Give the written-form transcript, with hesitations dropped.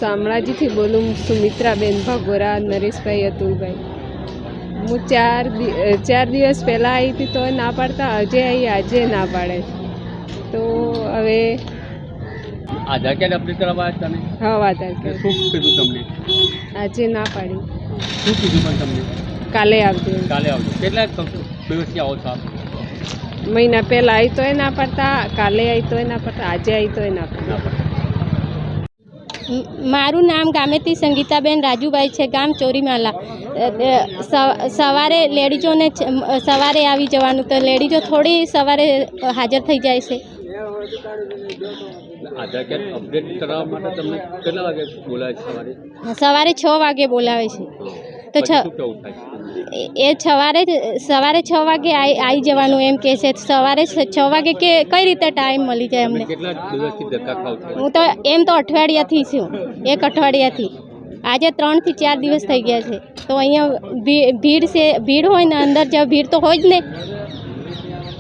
શામળાજીથી બોલું, સુમિત્રાબેન ભગોરા, નરેશભાઈ, અતુલભાઈ. હું 4 દિવસ પહેલાં આવી હતી તો ના પાડતા, આજે ના પાડે. તો હવે આધાર કાર્ડ અપડેટ કરવા તમે? હા, આધાર કાર્ડ. શું કીધું તમને? આજે ના પાડી. શું કીધું પણ તમને? કાલે આવજો. કાલે આવજો. કેટલા દિવસથી આવો છો આપ? મહિના પહેલાં આવી તોય ના પાડતા, કાલે આવી તોય ના પાડતા, આજે આવી તોય ના પાડતા. મારું નામ ગામેતી સંગીતાબેન રાજુભાઈ છે, ગામ ચોરીમાલા. સવારે લેડીઝોને સવારે આવી જવાનું, તો લેડીઝો થોડી સવારે હાજર થઈ જાય છે. આધાર કાર્ડ અપડેટ કરવા માટે તમને કેટલા વાગે બોલાવે છે સવારે? સવારે 6 વાગે બોલાવે છે. તો સવારે 6 વાગે આવી જવાનું એમ કહે છે. સવારે 6 વાગે કે કઈ રીતે ટાઈમ મળી જાય અમને? કેટલા દિવસથી ધક્કા ખાવ છો? હું તો એમ તો અઠવાડિયાથી છું, 1 અઠવાડિયાથી. આજે 3 થી 4 દિવસ થઈ ગયા છે. તો અહીંયા ભીડ હોય ને, અંદર ભીડ તો હોય જ ને.